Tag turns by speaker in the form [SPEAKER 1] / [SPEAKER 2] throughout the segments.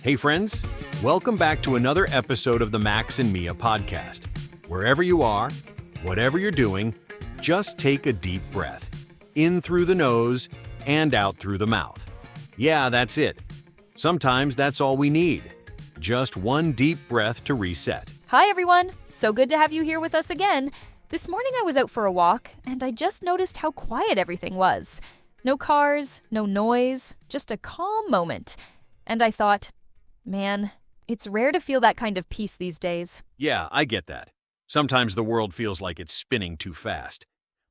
[SPEAKER 1] Hey friends, welcome back to another episode of the Max&MiaPodcast. Wherever you are, whatever you're doing, just take a deep breath. In through the nose and out through the mouth. Yeah, that's it. Sometimes that's all we need. Just one deep breath to reset.
[SPEAKER 2] Hi everyone! So good to have you here with us again. This morning I was out for a walk, and I just noticed how quiet everything was. No cars, no noise, just a calm moment. And I thought, man, it's rare to feel that kind of peace these days.
[SPEAKER 1] Yeah, I get that. Sometimes the world feels like it's spinning too fast.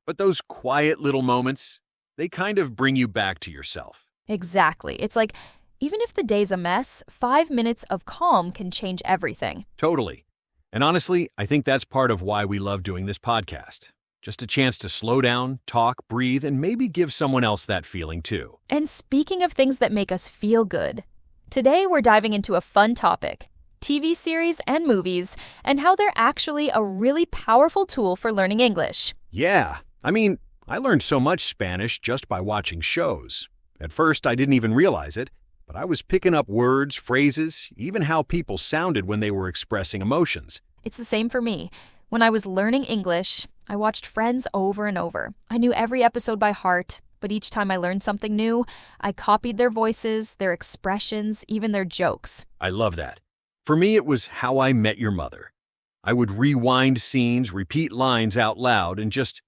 [SPEAKER 1] But those quiet little moments, they kind of bring you back to yourself.
[SPEAKER 2] Exactly. It's like, even if the day's a mess, 5 minutes of calm can change everything.
[SPEAKER 1] Totally. And honestly, I think that's part of why we love doing this podcast. Just a chance to slow down, talk, breathe, and maybe give someone else that feeling too.
[SPEAKER 2] And speaking of things that make us feel good, today we're diving into a fun topic, TV series and movies, and how they're actually a really powerful tool for learning English.
[SPEAKER 1] Yeah, I learned so much Spanish just by watching shows. At first, I didn't even realize it, but I was picking up words, phrases, even how people sounded when they were expressing emotions.
[SPEAKER 2] It's the same for me. When I was learning English, I watched Friends over and over. I knew every episode by heart, but each time I learned something new, I copied their voices, their expressions, even their jokes.
[SPEAKER 1] I love that. For me, it was How I Met Your Mother. I would rewind scenes, repeat lines out loud, and just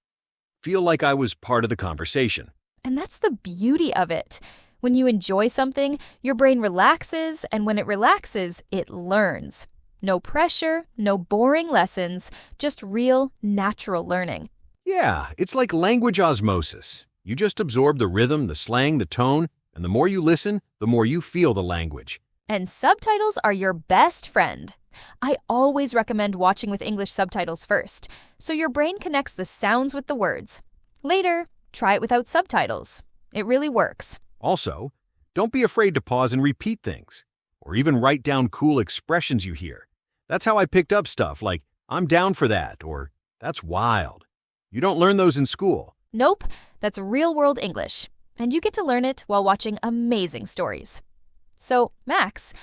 [SPEAKER 1] feel like I was part of the conversation.
[SPEAKER 2] And that's the beauty of it. When you enjoy something, your brain relaxes, and when it relaxes, it learns. No pressure, no boring lessons, just real, natural learning.
[SPEAKER 1] Yeah, it's like language osmosis. You just absorb the rhythm, the slang, the tone, and the more you listen, the more you feel the language.
[SPEAKER 2] And subtitles are your best friend. I always recommend watching with English subtitles first, so your brain connects the sounds with the words. Later, try it without subtitles. It really works.
[SPEAKER 1] Also, don't be afraid to pause and repeat things, or even write down cool expressions you hear. That's how I picked up stuff like, I'm down for that, or that's wild. You don't learn those in school.
[SPEAKER 2] Nope, that's real-world English, and you get to learn it while watching amazing stories. So, Max,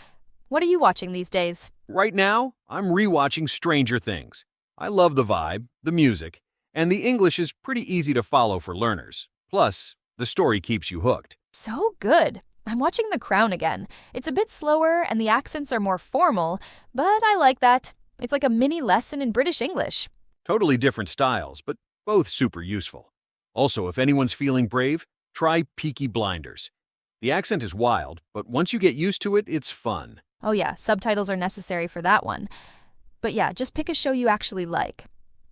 [SPEAKER 2] what are you watching these days?
[SPEAKER 1] Right now, I'm rewatching Stranger Things. I love the vibe, the music, and the English is pretty easy to follow for learners. Plus, the story keeps you hooked.
[SPEAKER 2] So good. I'm watching The Crown again. It's a bit slower and the accents are more formal, but I like that. It's like a mini lesson in British English.
[SPEAKER 1] Totally different styles, but both super useful. Also, if anyone's feeling brave, try Peaky Blinders. The accent is wild, but once you get used to it, it's fun.
[SPEAKER 2] Oh yeah, subtitles are necessary for that one. But yeah, just pick a show you actually like.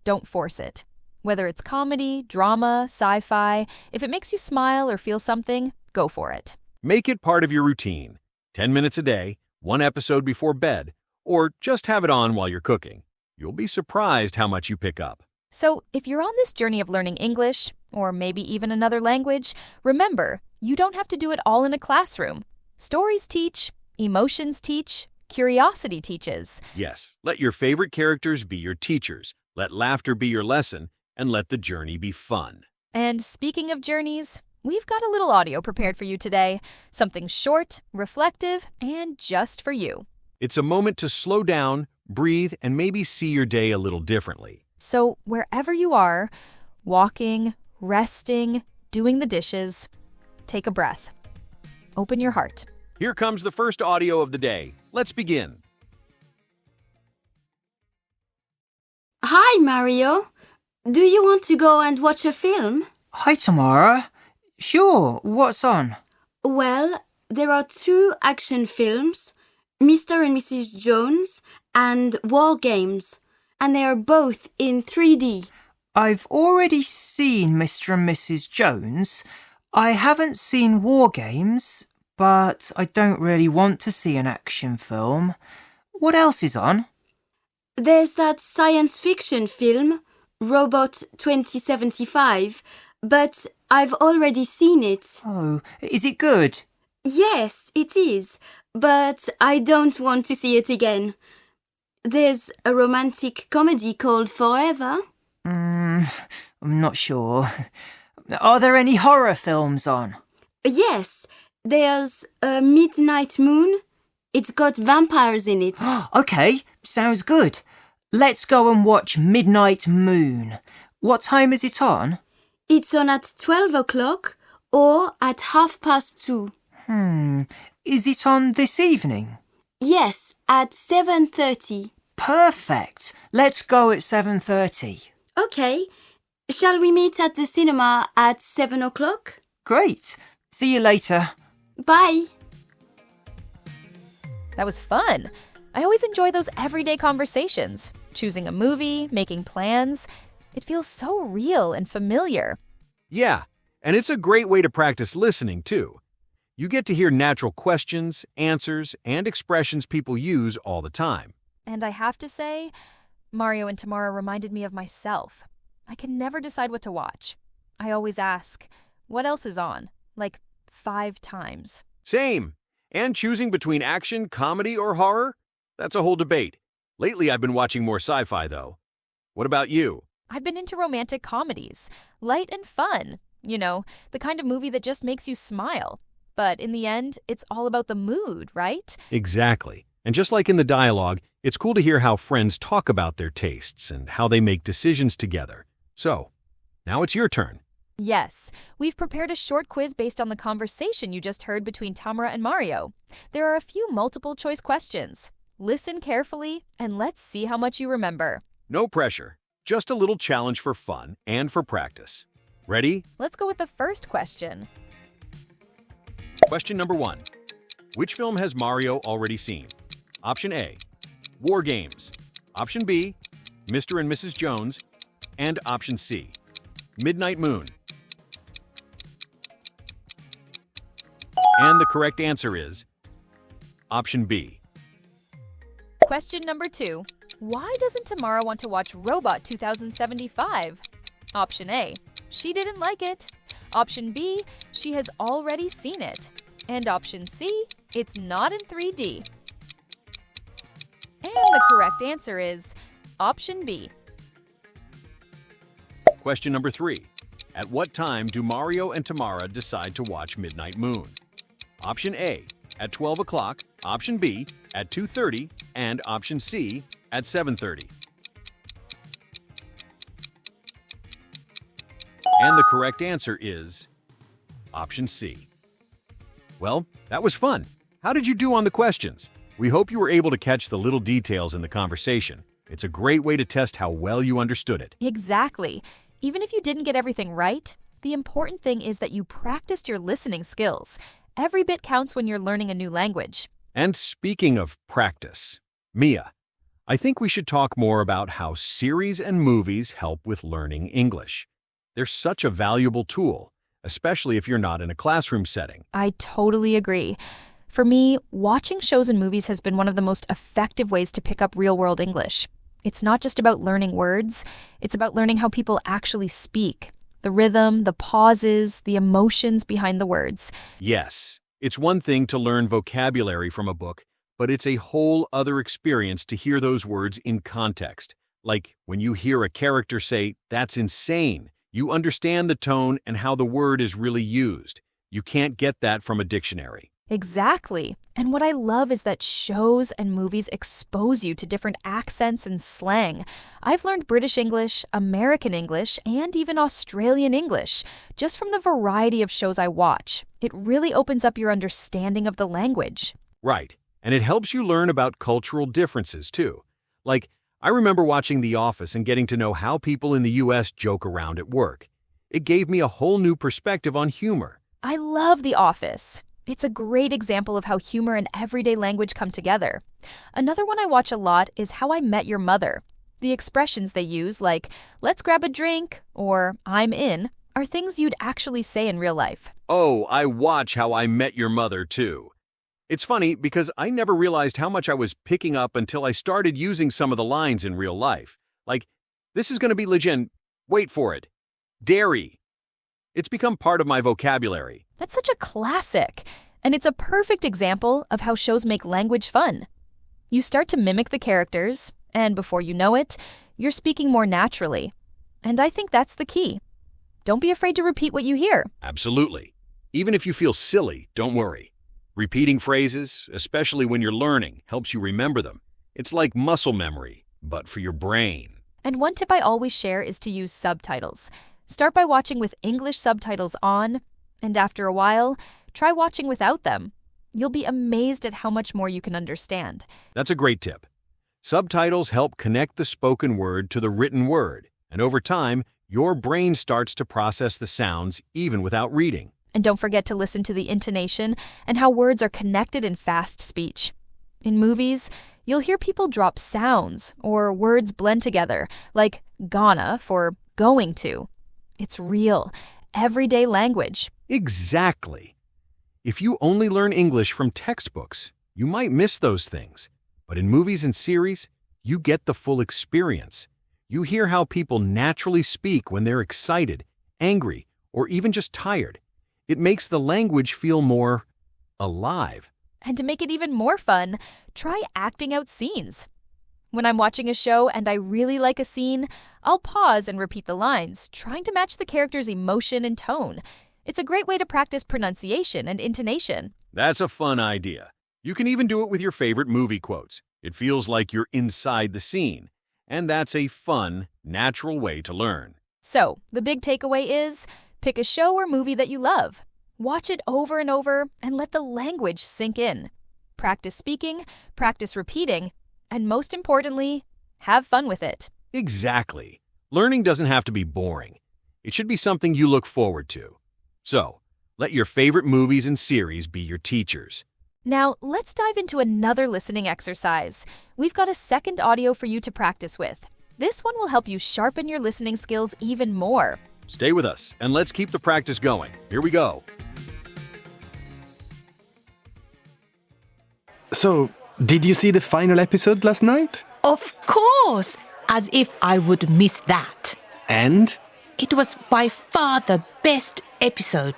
[SPEAKER 2] Don't force it. Whether it's comedy, drama, sci-fi, if it makes you smile or feel something, go for it.
[SPEAKER 1] Make it part of your routine. 10 minutes a day, one episode before bed, or just have it on while you're cooking. You'll be surprised how much you pick up.
[SPEAKER 2] So, if you're on this journey of learning English, or maybe even another language, remember, you don't have to do it all in a classroom. Stories teach, emotions teach, curiosity teaches.
[SPEAKER 1] Yes, let your favorite characters be your teachers, let laughter be your lesson, and let the journey be fun.
[SPEAKER 2] And speaking of journeys, we've got a little audio prepared for you today. Something short, reflective, and just for you.
[SPEAKER 1] It's a moment to slow down, breathe, and maybe see your day a little differently.
[SPEAKER 2] So wherever you are, walking, resting, doing the dishes, take a breath. Open your heart.
[SPEAKER 1] Here comes the first audio of the day. Let's begin.
[SPEAKER 3] Hi, Mario. Do you want to go and watch a film?
[SPEAKER 4] Hi, Tamara. Sure, what's on?
[SPEAKER 3] Well, there are 2 action films, Mr. and Mrs. Jones and War Games, and they are both in 3D.
[SPEAKER 4] I've already seen Mr. and Mrs. Jones. I haven't seen War Games, but I don't really want to see an action film. What else is on?
[SPEAKER 3] There's that science fiction film, Robot 2075, but I've already seen it.
[SPEAKER 4] Oh, is it good?
[SPEAKER 3] Yes, it is, but I don't want to see it again. There's a romantic comedy called Forever.
[SPEAKER 4] I'm not sure. Are there any horror films on?
[SPEAKER 3] Yes, there's a Midnight Moon, It's got vampires in it.
[SPEAKER 4] Okay, sounds good. Let's go and watch Midnight Moon. What time is it on?
[SPEAKER 3] It's on at 12 o'clock or at 2:30.
[SPEAKER 4] Is it on this evening?
[SPEAKER 3] Yes, at 7:30.
[SPEAKER 4] Perfect. Let's go at 7:30.
[SPEAKER 3] Okay. Shall we meet at the cinema at 7 o'clock?
[SPEAKER 4] Great. See you later.
[SPEAKER 3] Bye.
[SPEAKER 2] That was fun. I always enjoy those everyday conversations. Choosing a movie, making plans. It feels so real and familiar.
[SPEAKER 1] Yeah, and it's a great way to practice listening, too. You get to hear natural questions, answers, and expressions people use all the time.
[SPEAKER 2] And I have to say, Mario and Tamara reminded me of myself. I can never decide what to watch. I always ask, what else is on? Like 5 times.
[SPEAKER 1] Same. And choosing between action, comedy, or horror? That's a whole debate. Lately, I've been watching more sci-fi, though. What about you?
[SPEAKER 2] I've been into romantic comedies. Light and fun. You know, the kind of movie that just makes you smile. But in the end, it's all about the mood, right?
[SPEAKER 1] Exactly. And just like in the dialogue, it's cool to hear how friends talk about their tastes and how they make decisions together. So, now it's your turn.
[SPEAKER 2] Yes, we've prepared a short quiz based on the conversation you just heard between Tamara and Mario. There are a few multiple-choice questions. Listen carefully, and let's see how much you remember.
[SPEAKER 1] No pressure. Just a little challenge for fun and for practice. Ready?
[SPEAKER 2] Let's go with the first question.
[SPEAKER 1] Question number 1. Which film has Mario already seen? Option A, War Games. Option B, Mr. and Mrs. Jones. And option C, Midnight Moon. And the correct answer is option B.
[SPEAKER 2] Question number 2. Why doesn't Tamara want to watch Robot 2075? Option A, she didn't like it. Option B, she has already seen it. And option C, it's not in 3D. And the correct answer is option B.
[SPEAKER 1] Question number 3. At what time do Mario and Tamara decide to watch Midnight Moon? Option A, at 12 o'clock. Option B, at 2:30. And option C, at 7:30. And the correct answer is option C. Well, that was fun. How did you do on the questions? We hope you were able to catch the little details in the conversation. It's a great way to test how well you understood it.
[SPEAKER 2] Exactly. Even if you didn't get everything right, the important thing is that you practiced your listening skills. Every bit counts when you're learning a new language.
[SPEAKER 1] And speaking of practice, Mia, I think we should talk more about how series and movies help with learning English. They're such a valuable tool, especially if you're not in a classroom setting.
[SPEAKER 2] I totally agree. For me, watching shows and movies has been one of the most effective ways to pick up real-world English. It's not just about learning words, it's about learning how people actually speak. The rhythm, the pauses, the emotions behind the words.
[SPEAKER 1] Yes, it's one thing to learn vocabulary from a book, but it's a whole other experience to hear those words in context. Like when you hear a character say, "That's insane," you understand the tone and how the word is really used. You can't get that from a dictionary.
[SPEAKER 2] Exactly. And what I love is that shows and movies expose you to different accents and slang. I've learned British English, American English, and even Australian English just from the variety of shows I watch. It really opens up your understanding of the language.
[SPEAKER 1] Right. And it helps you learn about cultural differences, too. Like, I remember watching The Office and getting to know how people in the U.S. joke around at work. It gave me a whole new perspective on humor.
[SPEAKER 2] I love The Office. It's a great example of how humor and everyday language come together. Another one I watch a lot is How I Met Your Mother. The expressions they use, like, "let's grab a drink," or "I'm in," are things you'd actually say in real life.
[SPEAKER 1] Oh, I watch How I Met Your Mother, too. It's funny because I never realized how much I was picking up until I started using some of the lines in real life. Like, "This is going to be legit. Wait for it. Dairy." It's become part of my vocabulary.
[SPEAKER 2] That's such a classic. And it's a perfect example of how shows make language fun. You start to mimic the characters, and before you know it, you're speaking more naturally. And I think that's the key. Don't be afraid to repeat what you hear.
[SPEAKER 1] Absolutely. Even if you feel silly, don't worry. Repeating phrases, especially when you're learning, helps you remember them. It's like muscle memory, but for your brain.
[SPEAKER 2] And one tip I always share is to use subtitles. Start by watching with English subtitles on, and after a while, try watching without them. You'll be amazed at how much more you can understand.
[SPEAKER 1] That's a great tip. Subtitles help connect the spoken word to the written word, and over time, your brain starts to process the sounds even without reading.
[SPEAKER 2] And don't forget to listen to the intonation and how words are connected in fast speech. In movies, you'll hear people drop sounds or words blend together, like gonna for going to. It's real, everyday language.
[SPEAKER 1] Exactly. If you only learn English from textbooks, you might miss those things. But in movies and series, you get the full experience. You hear how people naturally speak when they're excited, angry, or even just tired. It makes the language feel more alive.
[SPEAKER 2] And to make it even more fun, try acting out scenes. When I'm watching a show and I really like a scene, I'll pause and repeat the lines, trying to match the character's emotion and tone. It's a great way to practice pronunciation and intonation.
[SPEAKER 1] That's a fun idea. You can even do it with your favorite movie quotes. It feels like you're inside the scene. And that's a fun, natural way to learn.
[SPEAKER 2] So, the big takeaway is, pick a show or movie that you love. Watch it over and over and let the language sink in. Practice speaking, practice repeating, and most importantly, have fun with it.
[SPEAKER 1] Exactly. Learning doesn't have to be boring. It should be something you look forward to. So, let your favorite movies and series be your teachers.
[SPEAKER 2] Now, let's dive into another listening exercise. We've got a second audio for you to practice with. This one will help you sharpen your listening skills even more.
[SPEAKER 1] Stay with us, and let's keep the practice going. Here we go.
[SPEAKER 5] So, did you see the final episode last night?
[SPEAKER 6] Of course! As if I would miss that.
[SPEAKER 5] And?
[SPEAKER 6] It was by far the best episode.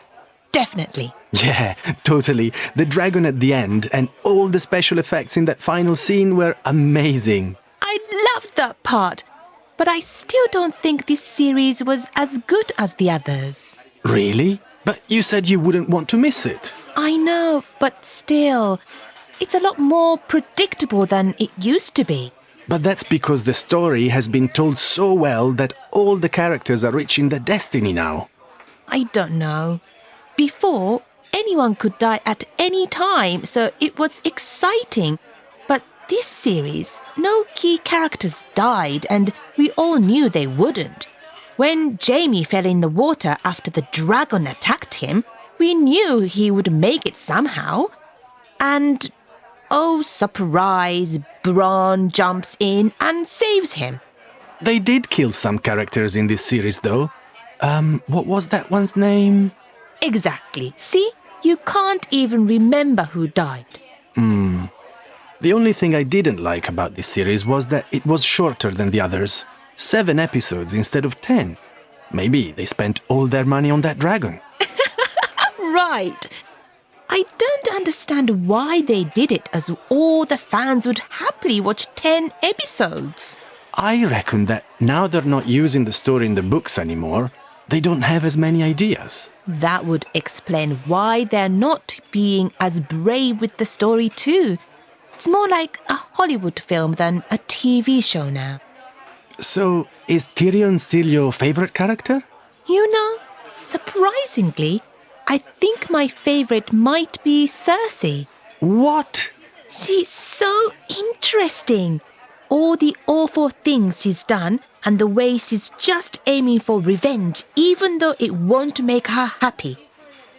[SPEAKER 6] Definitely.
[SPEAKER 5] Yeah, totally. The dragon at the end and all the special effects in that final scene were amazing.
[SPEAKER 6] I loved that part. But I still don't think this series was as good as the others.
[SPEAKER 5] Really? But you said you wouldn't want to miss it.
[SPEAKER 6] I know, but still, it's a lot more predictable than it used to be.
[SPEAKER 5] But that's because the story has been told so well that all the characters are reaching their destiny now.
[SPEAKER 6] I don't know. Before, anyone could die at any time, so it was exciting. But this series, no key characters died, and we all knew they wouldn't. When Jamie fell in the water after the dragon attacked him, we knew he would make it somehow. And, oh surprise, Bronn jumps in and saves him.
[SPEAKER 5] They did kill some characters in this series, though. What was that one's name?
[SPEAKER 6] Exactly. See? You can't even remember who died.
[SPEAKER 5] The only thing I didn't like about this series was that it was shorter than the others. 7 episodes instead of 10. Maybe they spent all their money on that dragon.
[SPEAKER 6] Right. I don't understand why they did it, as all the fans would happily watch 10 episodes.
[SPEAKER 5] I reckon that now they're not using the story in the books anymore, they don't have as many ideas.
[SPEAKER 6] That would explain why they're not being as brave with the story too. It's more like a Hollywood film than a TV show now.
[SPEAKER 5] So, is Tyrion still your favorite character?
[SPEAKER 6] You know, surprisingly, I think my favorite might be Cersei.
[SPEAKER 5] What?
[SPEAKER 6] She's so interesting. All the awful things she's done and the way she's just aiming for revenge, even though it won't make her happy.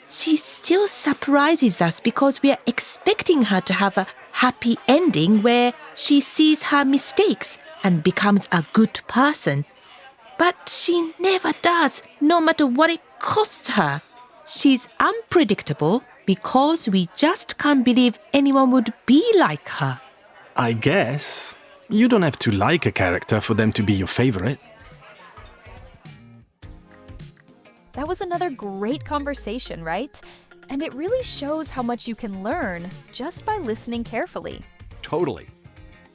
[SPEAKER 6] She still surprises us because we are expecting her to have a happy ending where she sees her mistakes and becomes a good person. But she never does, no matter what it costs her. She's unpredictable because we just can't believe anyone would be like her.
[SPEAKER 5] I guess. You don't have to like a character for them to be your favorite.
[SPEAKER 2] That was another great conversation, right? And it really shows how much you can learn just by listening carefully.
[SPEAKER 1] Totally.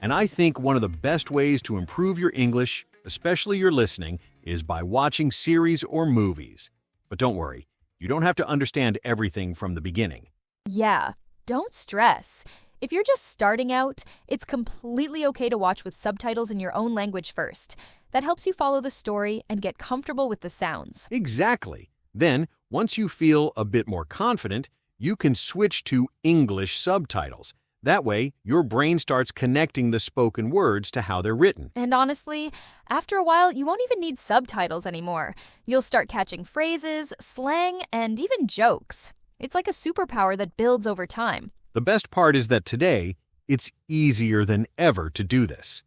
[SPEAKER 1] And I think one of the best ways to improve your English, especially your listening, is by watching series or movies. But don't worry, you don't have to understand everything from the beginning.
[SPEAKER 2] Yeah. don't stress. If you're just starting out, it's completely okay to watch with subtitles in your own language first. That helps you follow the story and get comfortable with the sounds.
[SPEAKER 1] Exactly. Then, once you feel a bit more confident, you can switch to English subtitles. That way, your brain starts connecting the spoken words to how they're written.
[SPEAKER 2] And honestly, after a while, you won't even need subtitles anymore. You'll start catching phrases, slang, and even jokes. It's like a superpower that builds over time.
[SPEAKER 1] The best part is that today, it's easier than ever to do this.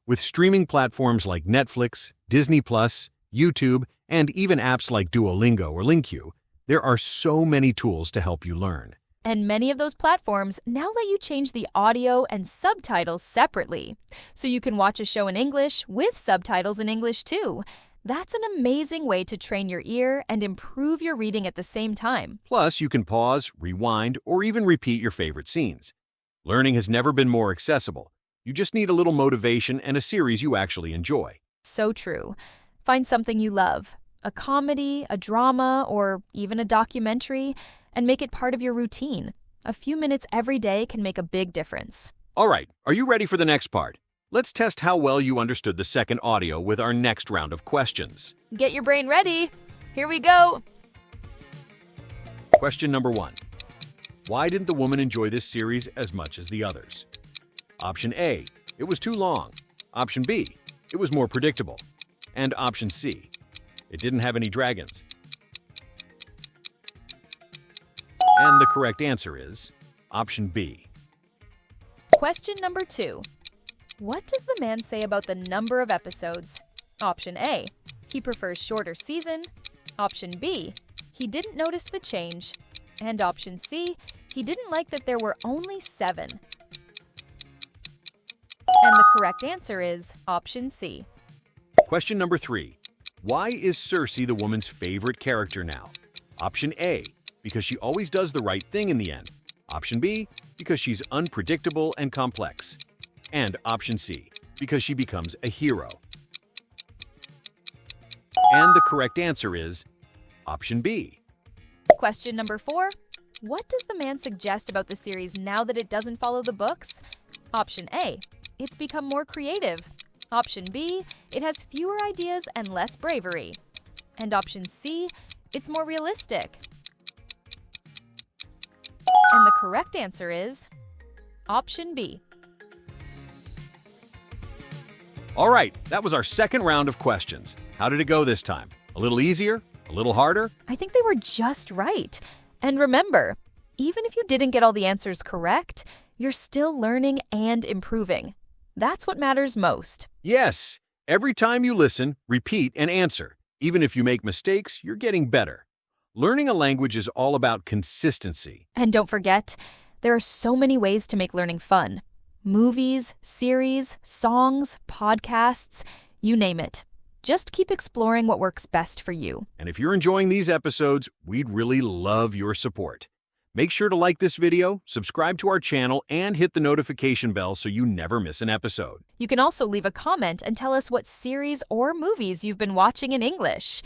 [SPEAKER 1] With streaming platforms like Netflix, Disney+, YouTube, and even apps like Duolingo or LingQ, there are so many tools to help you learn.
[SPEAKER 2] And many of those platforms now let you change the audio and subtitles separately. So you can watch a show in English with subtitles in English too. That's an amazing way to train your ear and improve your reading at the same time.
[SPEAKER 1] Plus, you can pause, rewind, or even repeat your favorite scenes. Learning has never been more accessible. You just need a little motivation and a series you actually enjoy.
[SPEAKER 2] So true. Find something you love, a comedy, a drama, or even a documentary, and make it part of your routine. A few minutes every day can make a big difference.
[SPEAKER 1] All right, are you ready for the next part? Let's test how well you understood the second audio with our next round of questions.
[SPEAKER 2] Get your brain ready. Here we go.
[SPEAKER 1] Question number 1. Why didn't the woman enjoy this series as much as the others? Option A, it was too long. Option B, it was more predictable. And option C, it didn't have any dragons. And the correct answer is option B.
[SPEAKER 2] Question number 2. What does the man say about the number of episodes? Option A, he prefers shorter season. Option B, he didn't notice the change. And option C, he didn't like that there were only 7. And the correct answer is option C.
[SPEAKER 1] Question number 3. Why is Cersei the woman's favorite character now? Option A, because she always does the right thing in the end. Option B, because she's unpredictable and complex. And option C, because she becomes a hero. And the correct answer is option B.
[SPEAKER 2] Question number 4. What does the man suggest about the series now that it doesn't follow the books? Option A, it's become more creative. Option B, it has fewer ideas and less bravery. And option C, it's more realistic. And the correct answer is option B.
[SPEAKER 1] All right, that was our second round of questions. How did it go this time? A little easier? A little harder?
[SPEAKER 2] I think they were just right. And remember, even if you didn't get all the answers correct, you're still learning and improving. That's what matters most.
[SPEAKER 1] Yes. Every time you listen, repeat, and answer. Even if you make mistakes, you're getting better. Learning a language is all about consistency.
[SPEAKER 2] And don't forget, there are so many ways to make learning fun. Movies, series, songs, podcasts, you name it. Just keep exploring what works best for you.
[SPEAKER 1] And if you're enjoying these episodes, we'd really love your support. Make sure to like this video, subscribe to our channel, and hit the notification bell so you never miss an episode.
[SPEAKER 2] You can also leave a comment and tell us what series or movies you've been watching in English.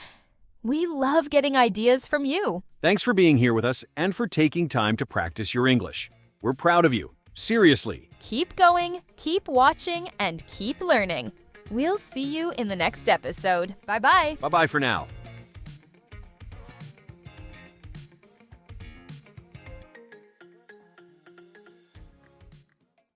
[SPEAKER 2] We love getting ideas from you.
[SPEAKER 1] Thanks for being here with us and for taking time to practice your English. We're proud of you. Seriously.
[SPEAKER 2] Keep going, keep watching, and keep learning. We'll see you in the next episode. Bye-bye.
[SPEAKER 1] Bye-bye for now.